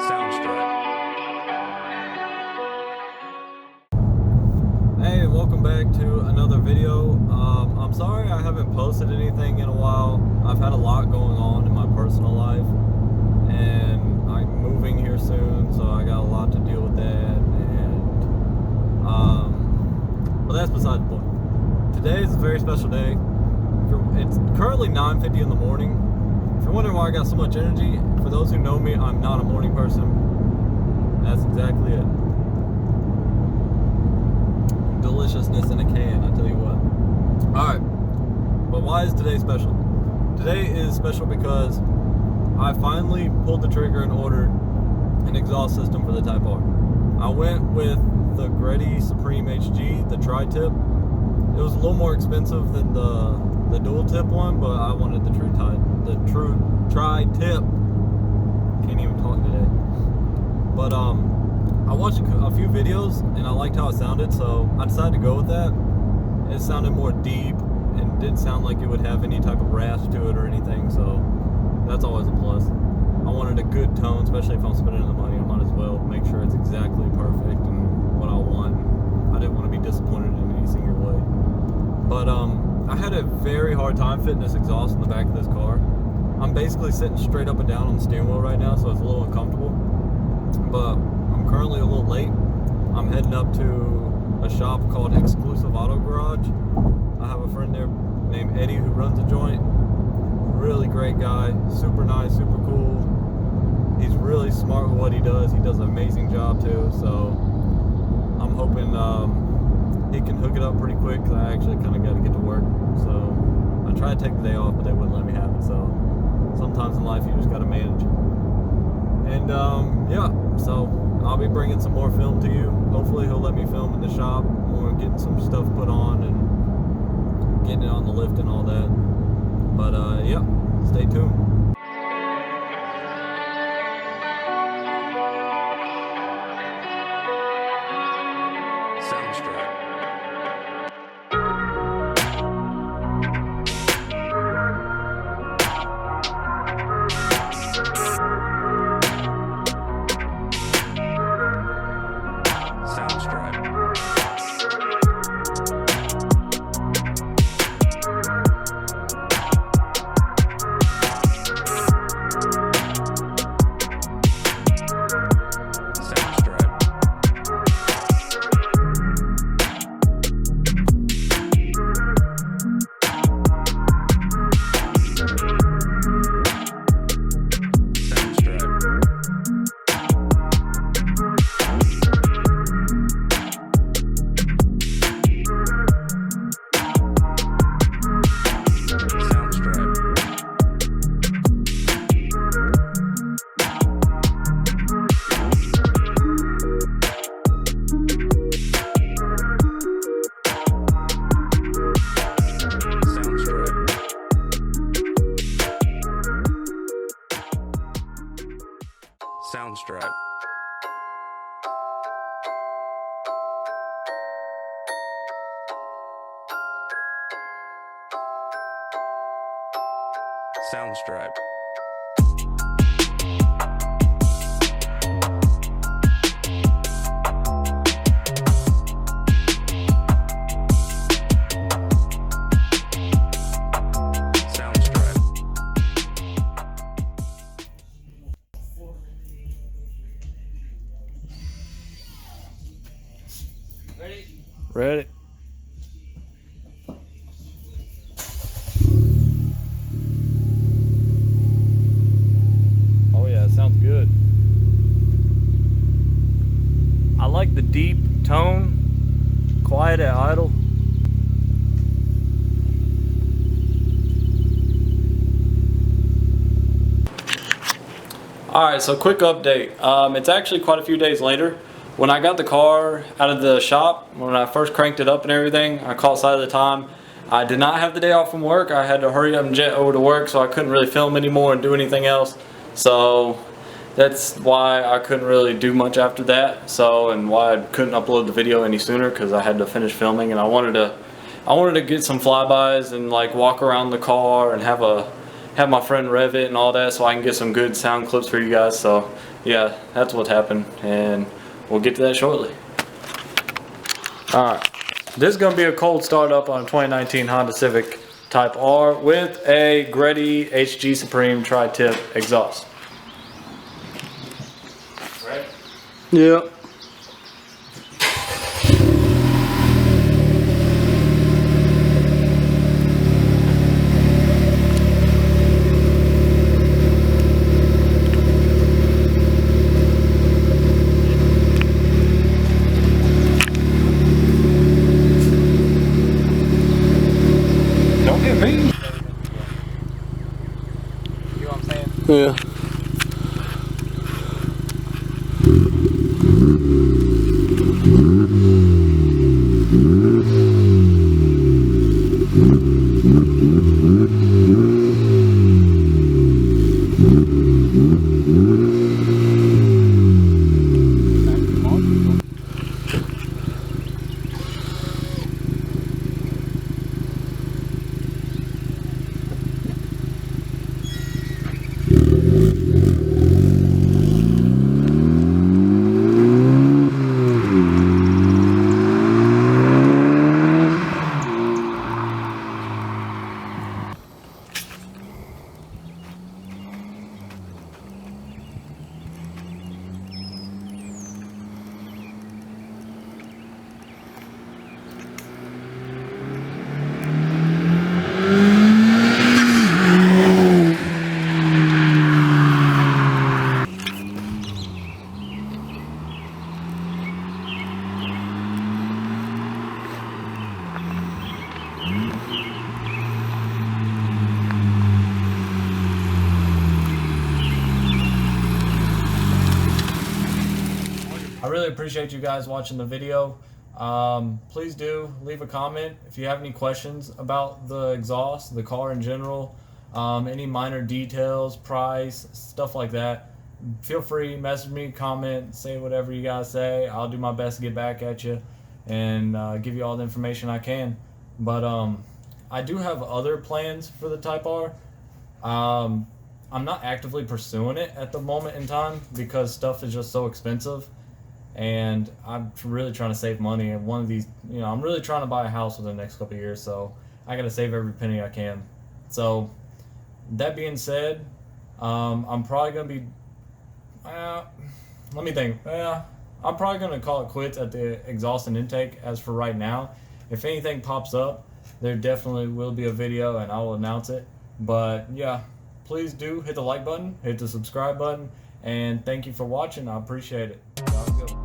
Hey, welcome back to another video. I'm sorry I haven't posted anything in a while. I've had a lot going on in my personal life, and I'm moving here soon, so I got a lot to deal with that. But that's beside the point. Today is a very special day. It's currently 9:50 in the morning. If you're wondering why I got so much energy, for those who know me, I'm not a morning person. That's exactly it. Deliciousness in a can, I tell you what. Alright, but why is today special? Today is special because I finally pulled the trigger and ordered an exhaust system for the Type R. I went with the Greddy Supreme HG, the tri-tip. It was a little more expensive than the dual tip one, but I wanted the true tri-tip. Can't even talk today. But I watched a few videos and I liked how it sounded, so I decided to go with that. It sounded more deep and didn't sound like it would have any type of rasp to it or anything, so that's always a plus. I wanted a good tone, especially if I'm spending the money. I might as well make sure it's exactly perfect and what I want. I didn't want to be disappointed in any single way. But I had a very hard time fitting this exhaust in the back of this car. I'm basically sitting straight up and down on the steering wheel right now, so it's a little uncomfortable. But I'm currently a little late. I'm heading up to a shop called Exclusive Auto Garage. I have a friend there named Eddie who runs the joint. Really great guy, super nice, super cool. He's really smart with what he does. He does an amazing job too, so I'm hoping he can hook it up pretty quick, because I actually kind of got to get to work. So I tried to take the day off, but they wouldn't let me have it, so sometimes in life you just got to manage. And yeah, so I'll be bringing some more film to you. Hopefully he'll let me film in the shop when we're getting some stuff put on and getting it on the lift and all that. But yeah, stay tuned. Soundstripe. Soundstripe. Ready? Oh yeah, it sounds good. I like the deep tone, quiet at idle. Alright, so quick update. It's actually quite a few days later. When I got the car out of the shop, when I first cranked it up and everything, I caught sight of the time. I did not have the day off from work. I had to hurry up and jet over to work, so I couldn't really film anymore and do anything else. So that's why I couldn't really do much after that. So, and why I couldn't upload the video any sooner, because I had to finish filming, and I wanted to get some flybys and like walk around the car and have my friend rev it and all that, so I can get some good sound clips for you guys. So yeah, that's what happened, and we'll get to that shortly. Alright, this is going to be a cold startup on a 2019 Honda Civic Type R with a Greddy HG Supreme tri-tip exhaust. Right? Yep. Don't get me. You know what I'm saying? Yeah. I really appreciate you guys watching the video. Please do leave a comment if you have any questions about the exhaust, the car in general, any minor details, price, stuff like that. Feel free, message me, comment, say whatever you guys say. I'll do my best to get back at you and give you all the information I can. But I do have other plans for the Type R. I'm not actively pursuing it at the moment in time because stuff is just so expensive. And I'm really trying to save money, and one of these, I'm really trying to buy a house within the next couple of years, so I gotta save every penny I can. So that being said, I'm probably gonna be let me think. I'm probably gonna call it quits at the exhaust and intake as for right now. If anything pops up, there definitely will be a video and I will announce it. But yeah, please do hit the like button, hit the subscribe button, and thank you for watching. I appreciate it. Y'all have a good one.